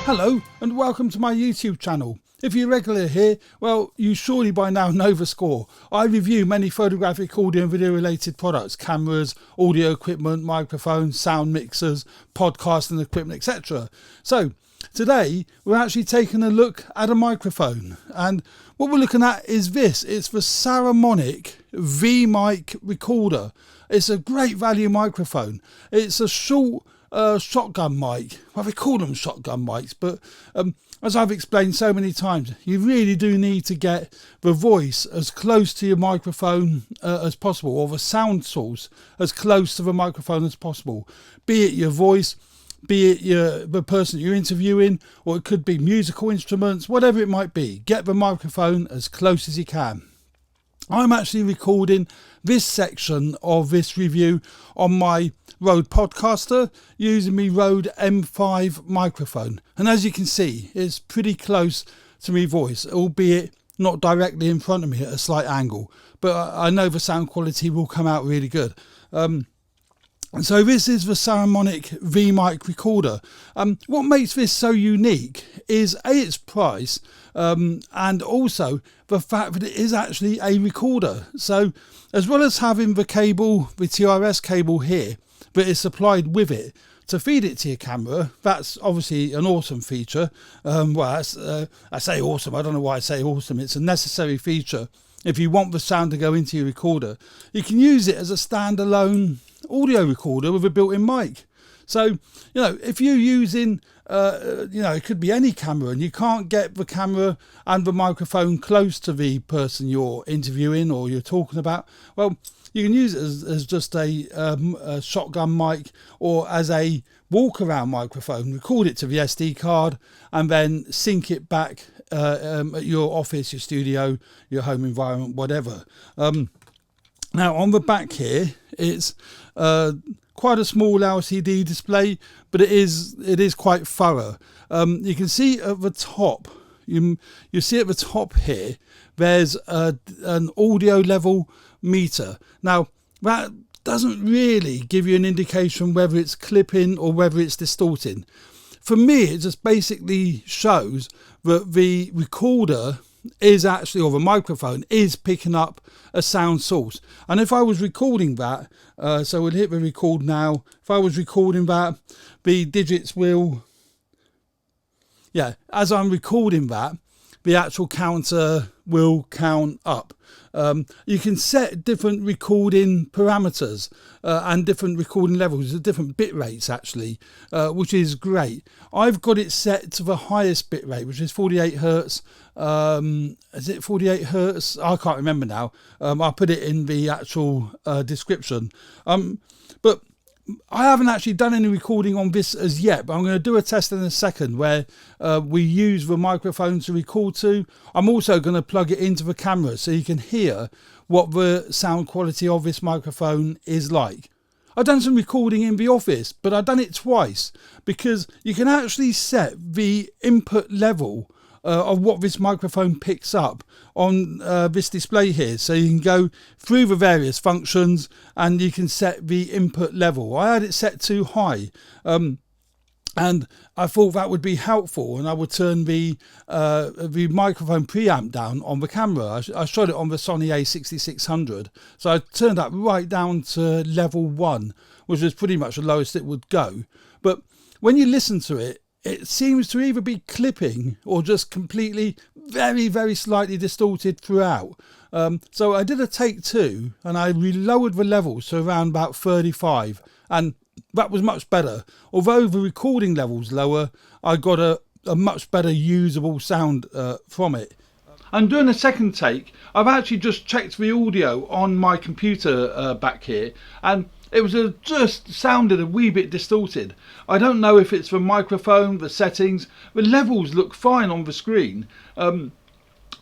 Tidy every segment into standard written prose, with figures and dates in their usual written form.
Hello and welcome to my YouTube channel. If you're regular here, well, you surely by now know the score. I review many photographic, audio and video related products, cameras, audio equipment, microphones, sound mixers, podcasting equipment, etc. So today we're actually taking a look at a microphone, and what we're looking at is this. It's the Saramonic V-Mic Recorder. It's a great value microphone. It's a short shotgun mic. Well, they call them shotgun mics, but as I've explained so many times, you really do need to get the voice as close to your microphone as possible, or the sound source as close to the microphone as possible. Be it your voice, be it the person you're interviewing, or it could be musical instruments, whatever it might be. Get the microphone as close as you can. I'm actually recording this section of this review on my Rode Podcaster using my Rode M5 microphone, and as you can see, it's pretty close to my voice, albeit not directly in front of me at a slight angle, but I know the sound quality will come out really good. So this is the Saramonic V-Mic Recorder. What makes this so unique is its price, and also the fact that it is actually a recorder. So as well as having the cable, the TRS cable here, that is supplied with it to feed it to your camera, that's obviously an awesome feature. I say awesome, I don't know why I say awesome, it's a necessary feature. If you want the sound to go into your recorder, you can use it as a standalone audio recorder with a built-in mic. So, if you're using, it could be any camera and you can't get the camera and the microphone close to the person you're interviewing or you're talking about, well, you can use it as just a shotgun mic, or as a walk-around microphone. Record it to the SD card and then sync it back at your office, your studio, your home environment, whatever. Now on the back here, it's quite a small LCD display, but it is quite thorough. You can see at the top, you see at the top here, there's an audio level meter. Now that doesn't really give you an indication whether it's clipping or whether it's distorting. For me, it just basically shows that the recorder is actually, or the microphone is picking up a sound source. And if I was recording that, so we'll hit the record now. If I was recording that, the digits will, as I'm recording that, the actual counter will count up. You can set different recording parameters and different recording levels at different bit rates actually, which is great. I've got it set to the highest bit rate, which is 48 hertz. Is it 48 hertz? I can't remember now. I'll put it in the actual description. But I haven't actually done any recording on this as yet, but I'm going to do a test in a second where we use the microphone to record to. I'm also going to plug it into the camera so you can hear what the sound quality of this microphone is like. I've done some recording in the office, but I've done it twice because you can actually set the input level of what this microphone picks up on this display here. So you can go through the various functions and you can set the input level. I had it set too high, and I thought that would be helpful, and I would turn the microphone preamp down on the camera. I shot it on the Sony a6600, so I turned that right down to level 1, which was pretty much the lowest it would go. But when you listen to it, it seems to either be clipping or just completely very, very slightly distorted throughout. So I did a take 2 and I lowered the levels to around about 35, and that was much better. Although the recording level's lower, I got a much better usable sound from it. And doing a second take, I've actually just checked the audio on my computer back here, and it was just sounded a wee bit distorted. I don't know if it's the microphone, the settings. The levels look fine on the screen. But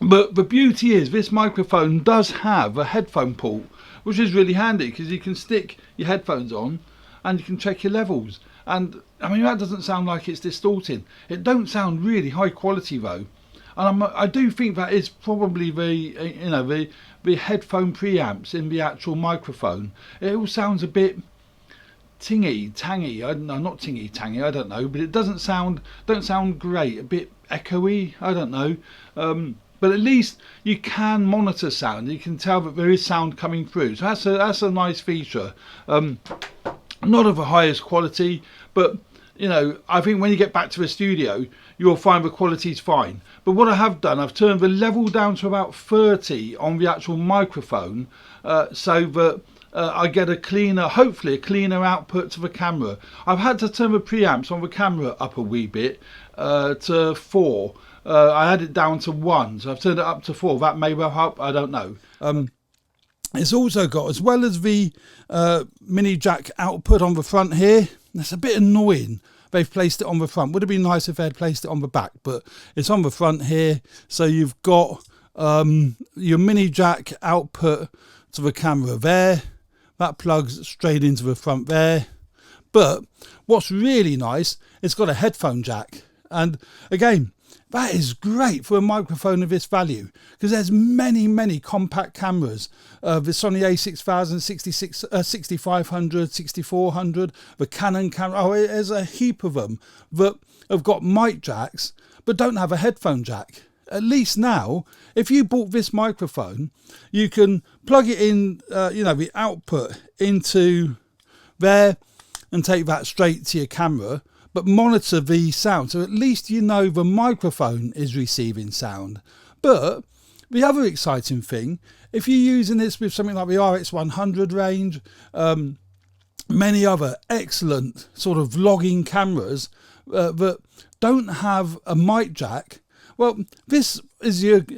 the beauty is this microphone does have a headphone port, which is really handy because you can stick your headphones on and you can check your levels. And I mean, that doesn't sound like it's distorting. It don't sound really high quality though. And I do think that is probably the headphone preamps in the actual microphone. It all sounds a bit tangy. I don't know, not tangy. I don't know, but it don't sound great. A bit echoey. I don't know. But at least you can monitor sound. You can tell that there is sound coming through. So that's a nice feature. Not of the highest quality, but I think when you get back to the studio, you'll find the quality's fine. But what I have done, I've turned the level down to about 30 on the actual microphone, so that I get hopefully a cleaner output to the camera. I've had to turn the preamps on the camera up a wee bit to 4. I had it down to 1, so I've turned it up to 4. That may well help, I don't know. It's also got, as well as the mini jack output on the front here, that's a bit annoying. They've placed it on the front. Would have been nice if they had placed it on the back, but it's on the front here. So you've got your mini jack output to the camera there. That plugs straight into the front there. But what's really nice, it's got a headphone jack. And again, that is great for a microphone of this value, because there's many compact cameras. The Sony a6000, 6500, 6400, the Canon camera. There's a heap of them that have got mic jacks but don't have a headphone jack. At least now, if you bought this microphone, you can plug it in, the output into there and take that straight to your camera, but monitor the sound. So at least the microphone is receiving sound. But the other exciting thing, if you're using this with something like the RX100 range, many other excellent sort of vlogging cameras that don't have a mic jack, well, this is it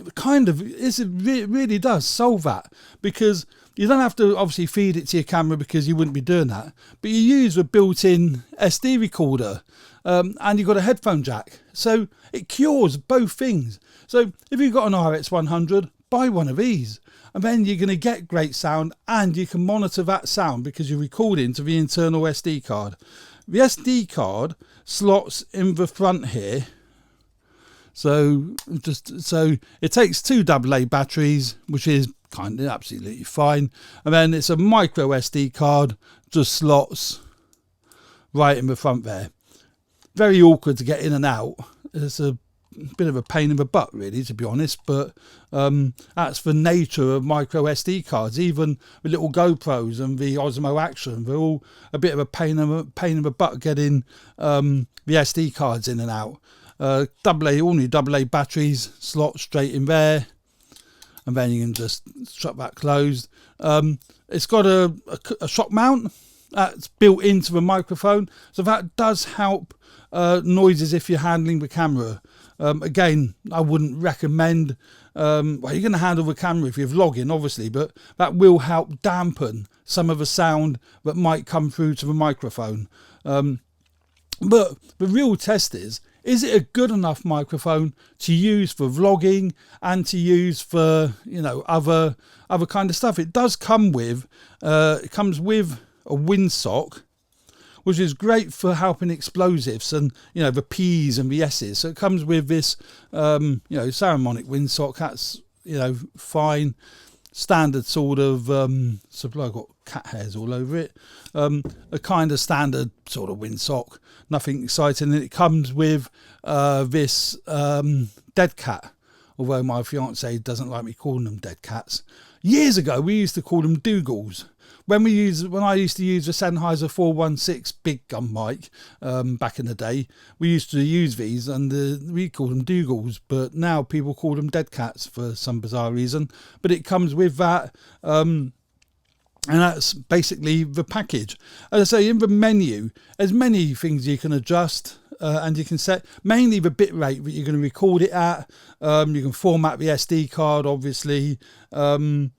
really does solve that, because you don't have to obviously feed it to your camera, because you wouldn't be doing that, but you use a built-in SD recorder, and you've got a headphone jack, so it cures both things. So if you've got an RX100, buy one of these, and then you're going to get great sound, and you can monitor that sound because you're recording to the internal SD card. The SD card slots in the front here. So it takes 2 AA batteries, which is kind of absolutely fine. And then it's a micro SD card, just slots right in the front there. Very awkward to get in and out. It's a bit of a pain in the butt, really, to be honest, but that's the nature of micro SD cards. Even the little GoPros and the Osmo Action, they're all a bit of a pain in the butt getting the SD cards in and out. All new AA batteries, slot straight in there, and then you can just shut that closed. It's got a shock mount that's built into the microphone, so that does help noises if you're handling the camera. Again, I wouldn't recommend, well, you're going to handle the camera if you're vlogging, obviously, but that will help dampen some of the sound that might come through to the microphone. But the real test is it a good enough microphone to use for vlogging and to use for, other kind of stuff? It does come with, it comes with a windsock, which is great for helping explosives and, the P's and the S's. So it comes with this, Saramonic windsock. That's, fine. Standard sort of supply. I've got cat hairs all over it. A kind of standard sort of windsock. Nothing exciting. And it comes with this dead cat. Although my fiance doesn't like me calling them dead cats. Years ago, we used to call them Dougals. When I used to use the Sennheiser 416 big gun mic back in the day, we used to use these, and we called them Dougals, but now people call them dead cats for some bizarre reason. But it comes with that, and that's basically the package. As I say, in the menu, there's many things you can adjust. And you can set mainly the bit rate that you're going to record it at. You can format the SD card, obviously, and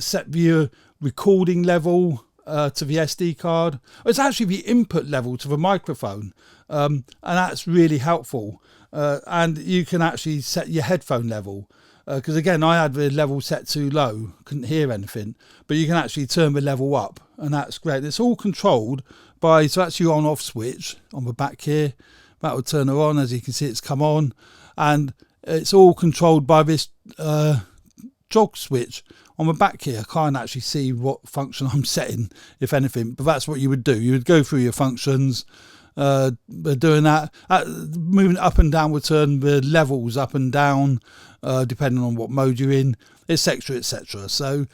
set your recording level to the SD card. It's actually the input level to the microphone, and that's really helpful. And you can actually set your headphone level, because again, I had the level set too low, couldn't hear anything, but you can actually turn the level up, and that's great. It's all controlled by, so that's your on-off switch on the back here. That will turn her on. As you can see, it's come on, and it's all controlled by this jog switch on the back here, I can't actually see what function I'm setting, if anything, but that's what you would do. You would go through your functions, doing that, moving up and down would turn the levels up and down, depending on what mode you're in, etc, etc. So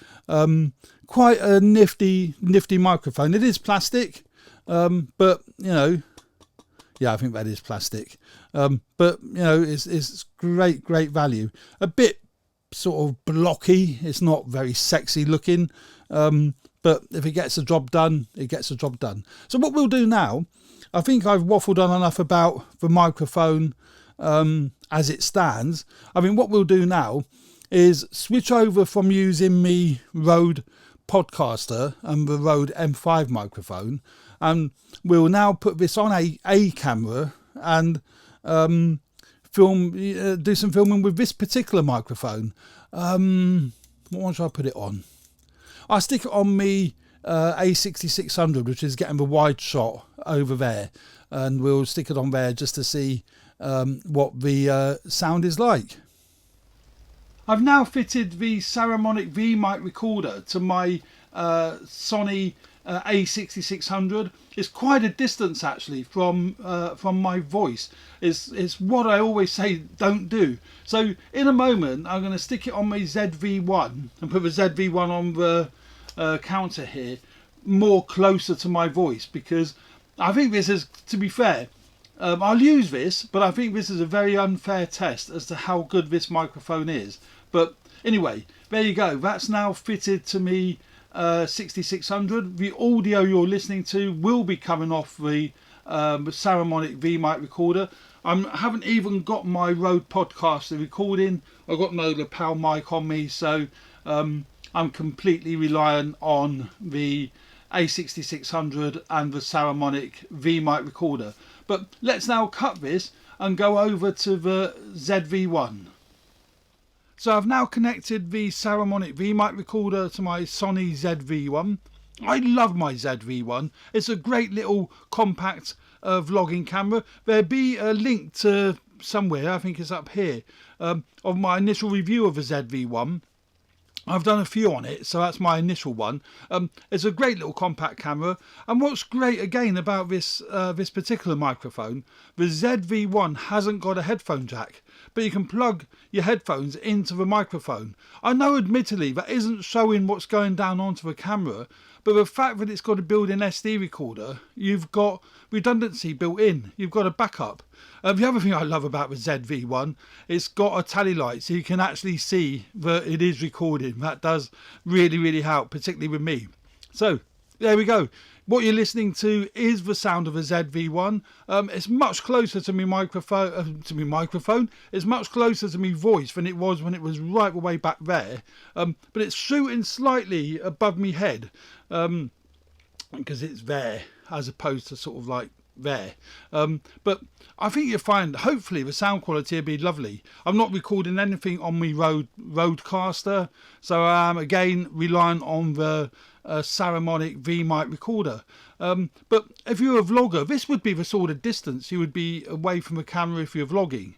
quite a nifty microphone. It is plastic, but you know, yeah, I think that is plastic, but you know, it's great value. A bit sort of blocky, it's not very sexy looking, but if it gets the job done, it gets the job done. So what we'll do now, I think I've waffled on enough about the microphone as it stands. I mean, what we'll do now is switch over from using the Rode Podcaster and the Rode M5 microphone, and we'll now put this on a camera and do some filming with this particular microphone. What one should I put it on? I'll stick it on me A6600, which is getting the wide shot over there, and we'll stick it on there just to see what the sound is like. I've now fitted the Saramonic V mic recorder to my Sony A6600. It's quite a distance actually from my voice. It's what I always say don't do. So in a moment I'm going to stick it on my ZV-1 and put the ZV-1 on the counter here, more closer to my voice, because I think this is, to be fair, I'll use this, but I think this is a very unfair test as to how good this microphone is. But anyway, there you go. That's now fitted to me 6600. The audio you're listening to will be coming off the Saramonic V mic recorder. I haven't even got my Rode Podcaster recording. I've got no lapel mic on me, so I'm completely reliant on the A6600 and the Saramonic V mic recorder. But let's now cut this and go over to the ZV-1. So I've now connected the Saramonic V mic recorder to my Sony ZV-1. I love my ZV-1. It's a great little compact vlogging camera. There'll be a link to somewhere, I think it's up here, of my initial review of the ZV-1. I've done a few on it, so that's my initial one. It's a great little compact camera, and what's great again about this this particular microphone, the ZV-1 hasn't got a headphone jack, but you can plug your headphones into the microphone. I know admittedly that isn't showing what's going down onto the camera, but the fact that it's got a built-in SD recorder, you've got redundancy built in, you've got a backup. The other thing I love about the ZV-1, it's got a tally light, so you can actually see that it is recording. That does really help, particularly with me. So there we go. What you're listening to is the sound of a ZV-1. It's much closer to my microphone. It's much closer to my voice than it was when it was right way back there. But it's shooting slightly above my head because it's there as opposed to sort of like there. But I think you'll find hopefully the sound quality will be lovely. I'm not recording anything on my Rodecaster, so I'm again relying on the Saramonic V mic recorder. But if you're a vlogger, this would be the sort of distance you would be away from the camera if you're vlogging.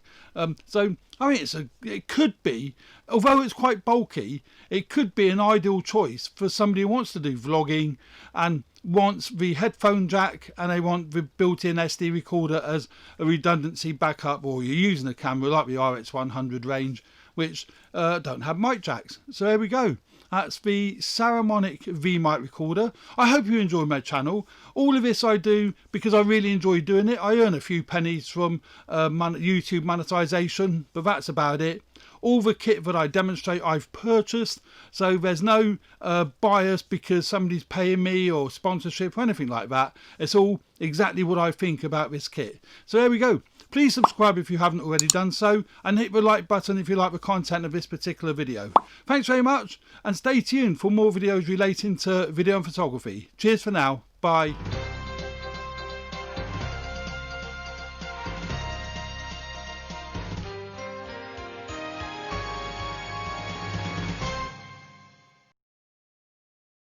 So I mean, it could be, although it's quite bulky, it could be an ideal choice for somebody who wants to do vlogging and wants the headphone jack and they want the built-in SD recorder as a redundancy backup, or you're using a camera like the RX100 range which don't have mic jacks. So there we go. That's the Saramonic V mic recorder. I hope you enjoy my channel. All of this I do because I really enjoy doing it. I earn a few pennies from YouTube monetization, but that's about it. All the kit that I demonstrate I've purchased, so there's no bias because somebody's paying me or sponsorship or anything like that. It's all exactly what I think about this kit. So there we go. Please subscribe if you haven't already done so, and hit the like button if you like the content of this particular video. Thanks very much, and stay tuned for more videos relating to video and photography. Cheers for now. Bye.